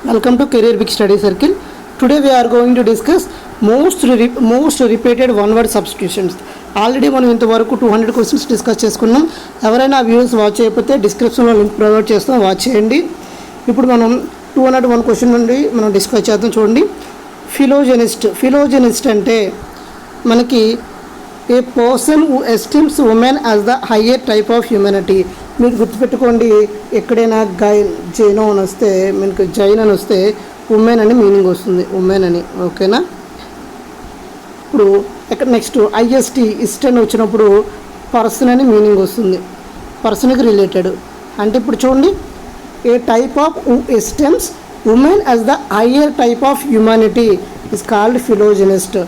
Welcome to Career Big Study Circle. Today we are going to discuss most repeated one word substitutions. Already మనం ఇంతవరకు 200 questions discuss చేసుకున్నాం. ఎవరైనా views watch చేయకపోతే డిస్క్రిప్షన్లో link provide చేస్తాం, watch చేయండి. ఇప్పుడు మనం 201 క్వశ్చన్ నుండి మనం డిస్కస్ చేద్దాం. చూడండి, ఫిలోజెనిస్ట్ అంటే మనకి a person who esteems women as the higher type of humanity. మీరు గుర్తుపెట్టుకోండి, ఎక్కడైనా జైన్ అని వస్తే, మనకి జైన్ అని వస్తే ఉమెన్ అని మీనింగ్ వస్తుంది, ఉమెన్ అని. ఓకేనా? ఇప్పుడు ఎక్కడ నెక్స్ట్ ఇస్ట్ అని వచ్చినప్పుడు పర్సన్ అని మీనింగ్ వస్తుంది, పర్సన్కి రిలేటెడ్. అంటే ఇప్పుడు చూడండి, a type of who esteems women as the higher type of humanity is called philogynist.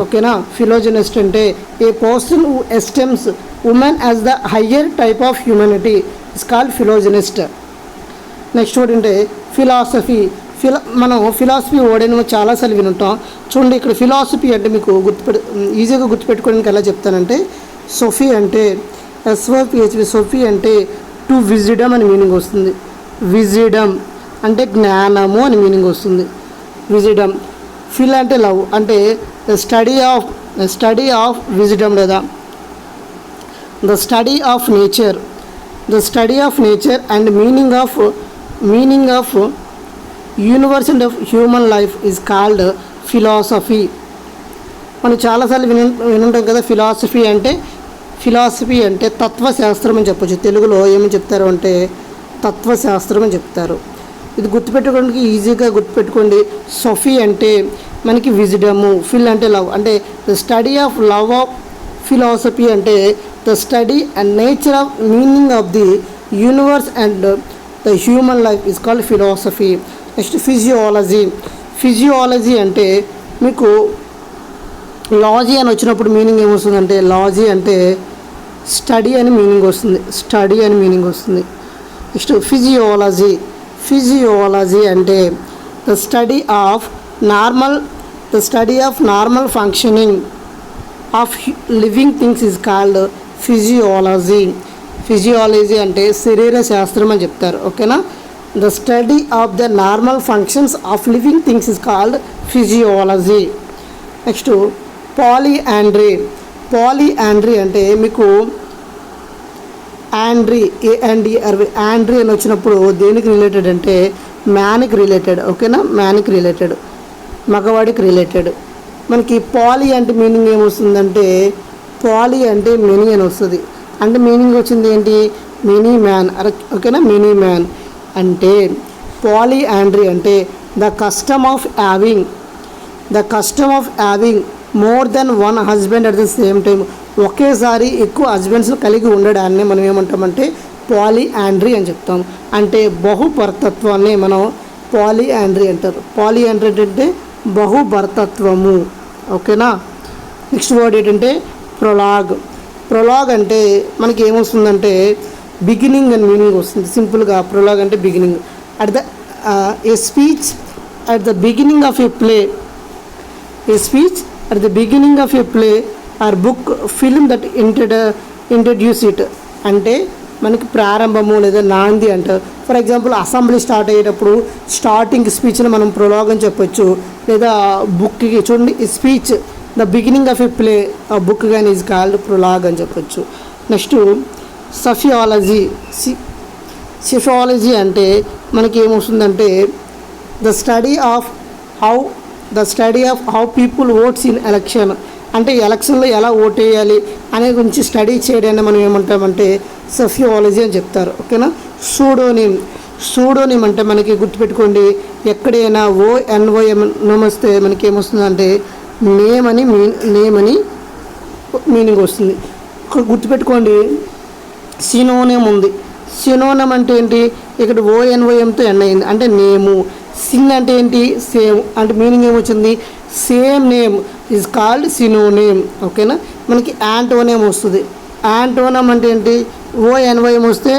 ఓకేనా? ఫిలోజెనిస్ట్ అంటే a person who esteems women as the higher type of humanity is called philogynist. Next word అంటే philosophy. మనం philosophy word చాలాసార్లు వినుంటాం. చూడండి, ఇక్కడ philosophy అంటే మీకు ఈజీగా గుర్తుపెట్టుకోవడానికి ఎలా చెప్తానంటే, సోఫీ అంటే ఎస్ఓపిహెచ్వి, సోఫీ అంటే టు విజిడమ్ అని మీనింగ్ వస్తుంది. విజిడమ్ అంటే జ్ఞానము అని మీనింగ్ వస్తుంది, విజిడమ్. ఫిల్ అంటే లవ్, అంటే స్టడీ ఆఫ్ విజిడమ్ లేదా the study of nature and meaning of universe and of human life is called philosophy. మనం చాలాసార్లు వినుంటాం కదా. ఫిలాసఫీ అంటే తత్వశాస్త్రం అని చెప్పొచ్చు. తెలుగులో ఏమని చెప్తారు అంటే తత్వశాస్త్రం అని చెప్తారు. ఇది గుర్తుపెట్టుకోవడానికి ఈజీగా గుర్తుపెట్టుకోండి. సోఫీ అంటే మనకి విజిడము, ఫిల్ అంటే లవ్, అంటే the study of love of philosophy అంటే the study and nature of meaning of the universe and the human life is called philosophy. Next physiology అంటే మీకు లాజీ అని వచ్చినప్పుడు మీనింగ్ ఏమొస్తుందంటే, లాజీ అంటే స్టడీ అని మీనింగ్ వస్తుంది, నెక్స్ట్ ఫిజియాలజీ అంటే the study of normal functioning of living things is called physiology అంటే శరీర శాస్త్రం అని చెప్తారు. ఓకేనా? The study of the normal functions of living things is called physiology. Next polyandry అంటే మీకు యాండ్రీ అని వచ్చినప్పుడు దేనికి రిలేటెడ్ అంటే మ్యాన్కి రిలేటెడ్. ఓకేనా? మ్యాన్కి రిలేటెడ్, మగవాడికి రిలేటెడ్. మనకి పాలి అంటే మీనింగ్ ఏమొస్తుందంటే, పాలి అంటే మెనీ అని వస్తుంది. అంటే మీనింగ్ వచ్చింది ఏంటి, మెనీ మ్యాన్. ఓకేనా? మెనీ మ్యాన్ అంటే పాలియాండ్రీ అంటే the custom of having more than one husband at the same time. ఒకేసారి ఎక్కువ హస్బెండ్స్ కలిగి ఉండడాన్ని మనం ఏమంటామంటే పాలియాండ్రీ అని చెప్తాం. అంటే బహుభర్తత్వాన్ని మనం పాలియాండ్రీ అంటారు. పాలియాండ్రీ అంటే బహుభర్తత్వము. ఓకేనా? నెక్స్ట్ వర్డ్ ఏంటంటే ప్రొలాగ్ అంటే మనకి ఏమొస్తుందంటే బిగినింగ్ అని మీనింగ్ వస్తుంది. సింపుల్గా ప్రొలాగ్ అంటే beginning. A speech at the beginning of a play or book film that introduce it. అంటే మనకి ప్రారంభము లేదా నాంది అంటారు. ఫర్ ఎగ్జాంపుల్ అసెంబ్లీ స్టార్ట్ అయ్యేటప్పుడు స్టార్టింగ్ స్పీచ్ని మనం ప్రొలాగ్ అని చెప్పొచ్చు. లేదా బుక్కి చూడండి, speech the beginning of a play ఆ బుక్ కానీ ఈజ్ కాల్డ్ ప్రొలాగ్ అని చెప్పొచ్చు. నెక్స్ట్ సోషియాలజీ అంటే మనకి ఏమొస్తుందంటే the study of how people votes in election. అంటే ఎలక్షన్లో ఎలా ఓట్ వేయాలి అనే గురించి స్టడీ చేయడాన్ని మనం ఏమంటామంటే సోషియాలజీ అని చెప్తారు. ఓకేనా? సూడోనిమ్ అంటే మనకి గుర్తుపెట్టుకోండి, ఎక్కడైనా ONYM వస్తే మనకి ఏమొస్తుందంటే నేమ్ అని మీనింగ్ వస్తుంది. గుర్తుపెట్టుకోండి, సినోనిమ్ ఉంది. సినోనిమ్ అంటే ఏంటి, ఇక్కడ ONYMతో ఎండ్ అయింది అంటే నేము. సిన్ అంటే ఏంటి, సేమ్ అంటే మీనింగ్ ఏమొచ్చింది, సేమ్ నేమ్ ఈజ్ కాల్డ్ సినోనేమ్. ఓకేనా? మనకి యాంటోనేమ్ వస్తుంది. యాంటోనమ్ అంటే ఏంటి, ONYM వస్తే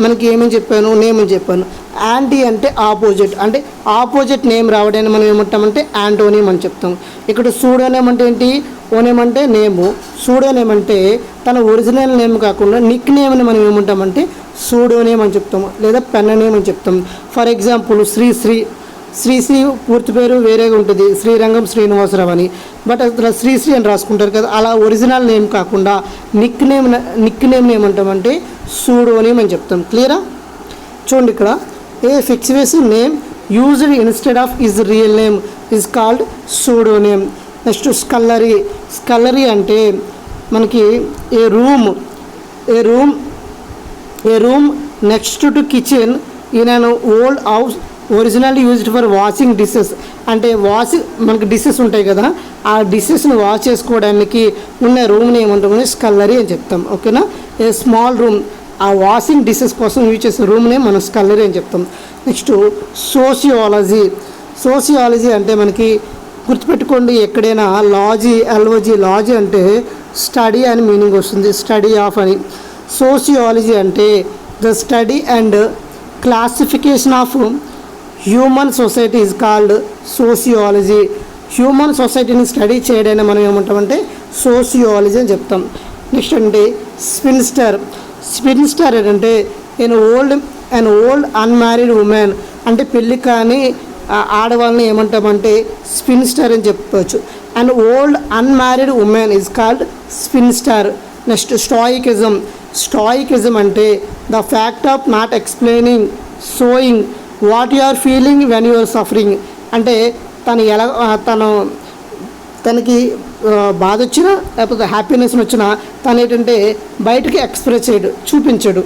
మనకి ఏమని చెప్పాను, నేమ్ అని చెప్పాను. యాంటీ అంటే ఆపోజిట్, అంటే ఆపోజిట్ నేమ్ రావడాన్ని మనం ఏమంటామంటే యాంటోనిమ్ అని చెప్తాం. ఇక్కడ సూడోనేమ్ అంటే ఏంటి, ఓనేమ్ అంటే నేము, సూడోనేమ్ అంటే తన ఒరిజినల్ నేమ్ కాకుండా నిక్ నేమ్ని మనం ఏమంటామంటే సూడోనేమ్ అని చెప్తాము, లేదా పెన్ నేమ్ అని చెప్తాం. ఫర్ ఎగ్జాంపుల్ శ్రీ శ్రీశ్రీ పూర్తి పేరు వేరేగా ఉంటుంది, శ్రీరంగం శ్రీనివాసరావు అని. బట్ అసలు శ్రీశ్రీ అని రాసుకుంటారు కదా, అలా ఒరిజినల్ నేమ్ కాకుండా నిక్ నేమ్ ఏమంటామంటే సూడోనేమ్ అని చెప్తాం. క్లియరా? చూడండి ఇక్కడ, a fictitious name used instead of his real name is called pseudonym. Next scullery అంటే మనకి a room next to kitchen in an old house original used for washing dishes. అంటే మనకి డిషెస్ ఉంటాయి కదా, ఆ డిషెస్ని వాష్ చేసుకోవడానికి ఉన్న రూమ్ని ఏమంటామని స్కల్లరీ అని చెప్తాం. ఓకేనా? ఏ స్మాల్ రూమ్, ఆ వాషింగ్ డిషెస్ కోసం యూజ్ చేసే రూమ్నే మనం స్కల్లరీ అని చెప్తాం. నెక్స్ట్ సోషియాలజీ అంటే మనకి గుర్తుపెట్టుకోండి, ఎక్కడైనా లాజీ అంటే స్టడీ అని మీనింగ్ వస్తుంది, స్టడీ ఆఫ్ అని. సోషియాలజీ అంటే the study and classification of human society is called sociology. Human సొసైటీని స్టడీ చేయడాన్ని మనం ఏమంటామంటే సోషియాలజీ అని చెప్తాం. నెక్స్ట్ అంటే స్పిన్స్టర్ ఏంటంటే ఎన్ ఓల్డ్ అన్మ్యారీడ్ ఉమెన్, అంటే పెళ్ళి కానీ ఆడవాళ్ళని ఏమంటామంటే స్పిన్స్టర్ అని చెప్పవచ్చు. And old unmarried women is called spinster. Next stoicism అంటే the fact of not explaining showing what you are feeling when you are suffering. అంటే తనకి బాధ వచ్చినా లేకపోతే హ్యాపీనెస్ వచ్చినా తను ఏంటంటే బయటకి ఎక్స్ప్రెస్ చూపించడు.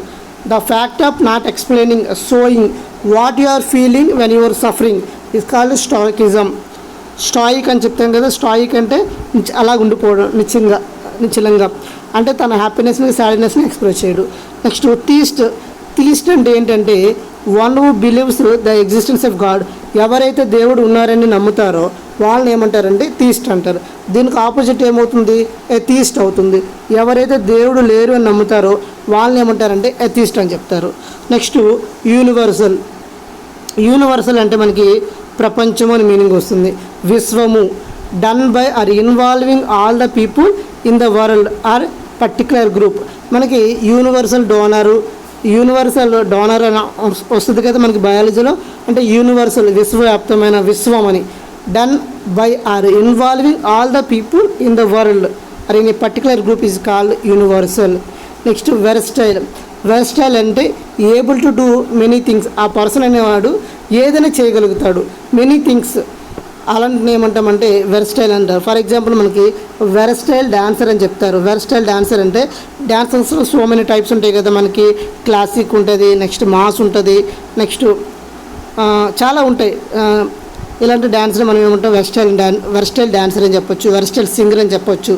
The fact of not explaining showing what you are feeling when you are suffering is called stoicism. Stoic అని చెప్తాం కదా, స్టాయిక్ అంటే అలాగ ఉండిపోవడం, నిశ్చలంగా, అంటే తన హ్యాపీనెస్ని సాడ్నెస్ని ఎక్స్ప్రెస్ చేయడు. నెక్స్ట్ థీస్ట్ అంటే ఏంటంటే one who believes the existence of God. ఎవరైతే దేవుడు ఉన్నారని నమ్ముతారో వాళ్ళని ఏమంటారంటే థీస్ట్ అంటారు. దీనికి ఆపోజిట్ ఏమవుతుంది? ఎథీస్ట్ అవుతుంది. ఎవరైతే దేవుడు లేరు అని నమ్ముతారో వాళ్ళని ఏమంటారంటే ఎథీస్ట్ అని చెప్తారు. నెక్స్ట్ యూనివర్సల్ అంటే మనకి ప్రపంచం అని మీనింగ్ వస్తుంది. విశ్వము, done by or involving all the people in the world or particular group. మనకి యూనివర్సల్ డోనర్ అని వస్తుంది కదా మనకి బయాలజీలో, అంటే యూనివర్సల్ విశ్వవ్యాప్తమైన విశ్వం అని. Done by or involving all the people in the world or in a particular group is called universal. Next versatile అంటే able to do many things. ఆ పర్సన్ అనేవాడు ఏదైనా చేయగలుగుతాడు, మెనీ థింగ్స్, అలాంటిని ఏమంటామంటే వెర్స్టైల్ అంటారు. ఫర్ ఎగ్జాంపుల్ మనకి versatile dancer అని చెప్తారు. వెర్స్టైల్ డాన్సర్ అంటే డాన్సర్స్లో సో మెనీ టైప్స్ ఉంటాయి కదా, మనకి క్లాసిక్ ఉంటుంది, నెక్స్ట్ మాస్ ఉంటుంది, నెక్స్ట్ చాలా ఉంటాయి. ఇలాంటి డాన్స్ని మనం ఏమంటాం వెర్స్టైల్ డాన్సర్ అని చెప్పొచ్చు, వెర్స్టైల్ సింగర్ అని చెప్పొచ్చు.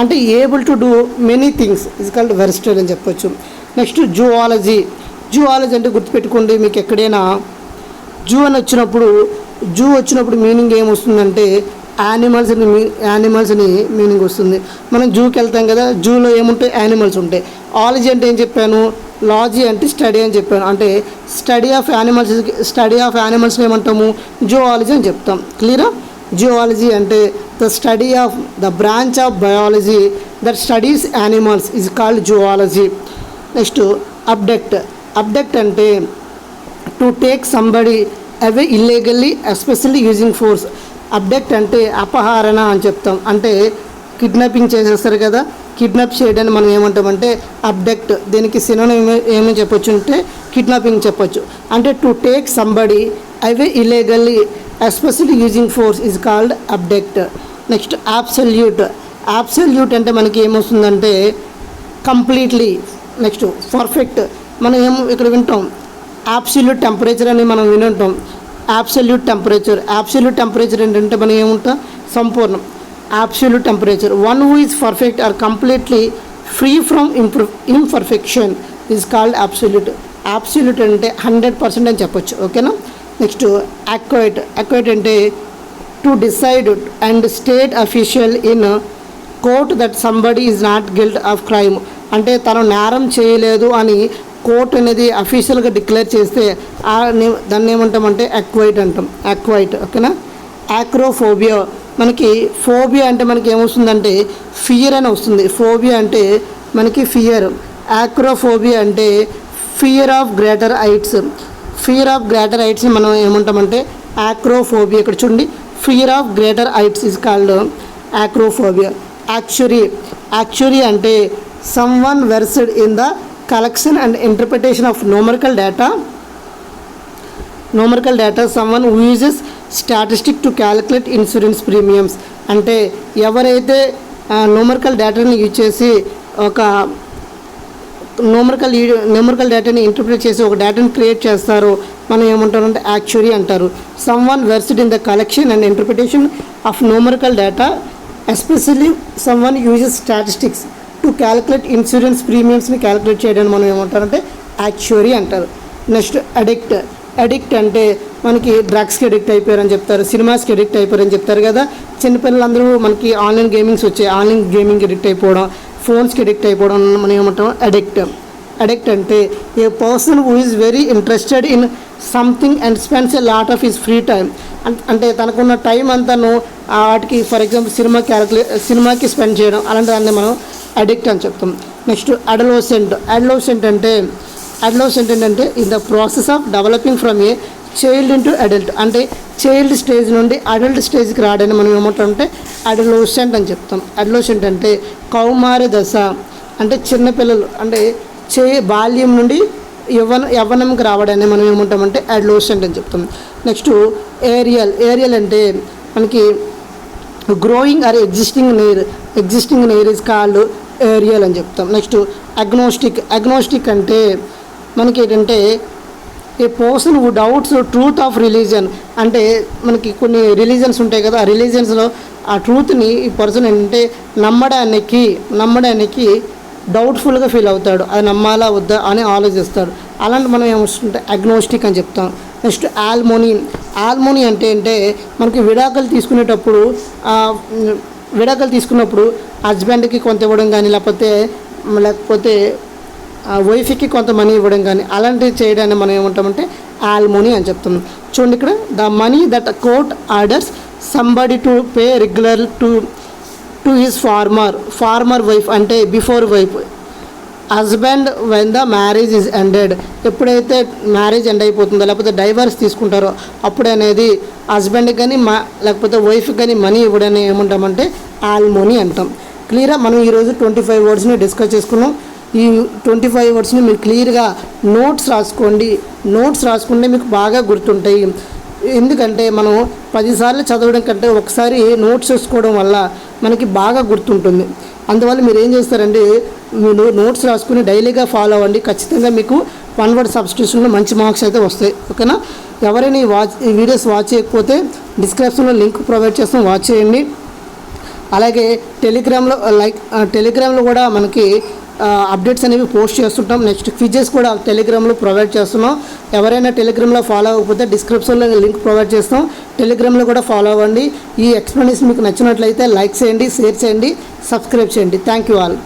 అంటే able to do many things is called versatile అని చెప్పొచ్చు. నెక్స్ట్ జూఆలజీ అంటే గుర్తుపెట్టుకోండి, మీకు ఎక్కడైనా జూ వచ్చినప్పుడు మీనింగ్ ఏమొస్తుందంటే యానిమల్స్ అని మీనింగ్ వస్తుంది. మనం జూకి వెళ్తాం కదా, జూలో ఏముంటాయి? యానిమల్స్ ఉంటాయి. ఆలజీ అంటే ఏం చెప్పాను? లాజీ అంటే స్టడీ అని చెప్పాను. అంటే స్టడీ ఆఫ్ యానిమల్స్ని ఏమంటాము? జూఆలజీ అని చెప్తాం. క్లియరా? జూఆలజీ అంటే the study of the branch of biology that studies animals is called zoology. Next abduct అంటే to take somebody away illegally especially using force. Abduct అంటే అపహరణ అని చెప్తాం. అంటే కిడ్నాపింగ్ చేసేస్తారు కదా, కిడ్నాప్ చేయడాన్ని మనం ఏమంటామంటే అబ్డక్ట్. దీనికి సినోనిమ్ ఏమని చెప్పొచ్చు అంటే కిడ్నాపింగ్ చెప్పొచ్చు. అంటే to take somebody away illegally especially using force is called abduct. Next absolute అంటే మనకి ఏమొస్తుందంటే కంప్లీట్లీ. నెక్స్ట్ పర్ఫెక్ట్, మనం ఇక్కడ వింటాం అబ్సల్యూట్ టెంపరేచర్ అని మనం వినుంటాం. అబ్సల్యూట్ టెంపరేచర్ ఏంటంటే మనం ఏముంటాం? సంపూర్ణం. Absolute temperature one who is perfect or completely free from imperfection is called absolute. అంటే 100% అని చెప్పొచ్చు. ఓకేనా? నెక్స్ట్ అక్వైట్ అంటే to decide and state official in court that somebody is not guilt of crime. అంటే తను నేరం చేయలేదు అని కోర్ట్ అనేది అఫీషియల్గా డిక్లేర్ చేస్తే దాన్ని ఏమంటామంటే అక్వైట్ అంటాం. ఓకేనా? యాక్రోఫోబియా, మనకి ఫోబియా అంటే మనకి ఏమొస్తుందంటే ఫియర్ అని వస్తుంది. ఫోబియా అంటే మనకి ఫియర్. యాక్రోఫోబియా అంటే ఫియర్ ఆఫ్ గ్రేటర్ హైట్స్ని మనం ఏమంటామంటే యాక్రోఫోబియా. ఇక్కడ చూడండి, fear of greater heights is called acrophobia. Actuary అంటే someone versed in the collection and interpretation of numerical data someone who uses statistic to calculate insurance premiums. అంటే ఎవరైతే numerical డేటాని use చేసి ఒక న్యూమరికల్ డేటాని ఇంటర్ప్రిట్ చేసి ఒక డేటాని క్రియేట్ చేస్తారో మనం ఏమంటారంటే యాక్చురీ అంటారు. Someone versed in the collection and interpretation of numerical data especially someone uses statistics to calculate insurance ప్రీమియమ్స్ని క్యాలిక్యులేట్ చేయడానికి మనం ఏమంటారంటే యాక్చురీ అంటారు. నెక్స్ట్ అడిక్ట్ అంటే మనకి డ్రగ్స్కి అడిక్ట్ అయిపోయారని చెప్తారు, సినిమాస్కి అడిక్ట్ అయిపోయారని చెప్తారు కదా. చిన్నపిల్లలందరూ మనకి ఆన్లైన్ గేమింగ్స్ వచ్చాయి, ఆన్లైన్ గేమింగ్కి అడిక్ట్ అయిపోవడం, ఫోన్స్కి అడిక్ట్ అయిపోవడం మనం ఏమంటాం అడిక్ట్ అంటే a person who is very interested in something and spends a lot of his free time. అంటే తనకున్న టైం అంతాను వాటికి, ఫర్ ఎగ్జాంపుల్ సినిమాకి స్పెండ్ చేయడం, అలాంటి దాన్ని మనం అడిక్ట్ అని చెప్తాం. నెక్స్ట్ అడలోసెంట్ అంటే in the process of developing from a child into adult. అంటే చైల్డ్ స్టేజ్ నుండి అడల్ట్ స్టేజ్కి రావడానికి మనం ఏమంటామంటే అడలోసెంట్ అని చెప్తాం. అడలోసెంట్ అంటే కౌమార దశ, అంటే చిన్నపిల్లలు, అంటే బాల్యం నుండి యవ్వనంకి రావడాన్ని మనం ఏమంటామంటే అడలోసెంట్ అని చెప్తాం. నెక్స్ట్ ఏరియల్ అంటే మనకి growing or existing near is called aerial అని చెప్తాం. నెక్స్ట్ అగ్నోస్టిక్ అంటే మనకి ఏంటంటే a person who doubts truth of religion. అంటే మనకి కొన్ని రిలీజన్స్ ఉంటాయి కదా, ఆ రిలీజన్స్లో ఆ ట్రూత్ని ఈ పర్సన్ ఏంటంటే నమ్మడానికి డౌట్ఫుల్గా ఫీల్ అవుతాడు, అది నమ్మాలా వద్దా అని ఆలోచిస్తాడు. అలాంటి మనం ఏమొస్తుంటే అగ్నోస్టిక్ అని చెప్తాం. నెక్స్ట్ ఆల్మోనీ అంటే మనకి విడాకులు తీసుకున్నప్పుడు హస్బెండ్కి కొంత ఇవ్వడం కానీ, లేకపోతే వైఫ్కి కొంత మనీ ఇవ్వడం కానీ, అలాంటివి చేయడాన్ని మనం ఏమంటామంటే ఆల్మోనీ అని చెప్తాం. చూడండి ఇక్కడ, the money that court orders somebody to pay regular to his former wife, అంటే before wife. Husband when the marriage is ended, ఎప్పుడైతే మ్యారేజ్ ఎండ్ అయిపోతుందో లేకపోతే డైవర్స్ తీసుకుంటారో అప్పుడు అనేది హస్బెండ్కి కానీ లేకపోతే వైఫ్కి కానీ మనీ ఇవ్వడాన్ని ఏమంటామంటే ఆల్మోనీ అంటాం. క్లియర్గా మనం ఈరోజు 25 వర్డ్స్ని డిస్కస్ చేసుకున్నాం. ఈ 25 వర్డ్స్ని మీరు క్లియర్గా నోట్స్ రాసుకుంటే మీకు బాగా గుర్తుంటాయి. ఎందుకంటే మనం 10 సార్లు చదవడం కంటే ఒకసారి నోట్స్ వేసుకోవడం వల్ల మనకి బాగా గుర్తుంటుంది. అందువల్ల మీరు ఏం చేస్తారంటే మీరు నోట్స్ రాసుకుని డైలీగా ఫాలో అవ్వండి. ఖచ్చితంగా మీకు 1 వర్డ్ సబ్స్టిట్యూషన్లో మంచి మార్క్స్ అయితే వస్తాయి. ఓకేనా? ఎవరైనా ఈ వీడియోస్ వాచ్ చేయకపోతే డిస్క్రిప్షన్లో లింక్ ప్రొవైడ్ చేస్తాం, వాచ్ చేయండి. అలాగే టెలిగ్రామ్లో కూడా మనకి అప్డేట్స్ అనేవి పోస్ట్ చేస్తుంటాం. నెక్స్ట్ క్విజెస్ కూడా టెలిగ్రామ్లో ప్రొవైడ్ చేస్తున్నాం. ఎవరైనా టెలిగ్రామ్లో ఫాలో అవ్వకపోతే డిస్క్రిప్షన్లో లింక్ ప్రొవైడ్ చేస్తాం, టెలిగ్రామ్లో కూడా ఫాలో అవ్వండి. ఈ ఎక్స్ప్లెనేషన్ మీకు నచ్చినట్లయితే లైక్ చేయండి, షేర్ చేయండి, సబ్స్క్రైబ్ చేయండి. Thank you all.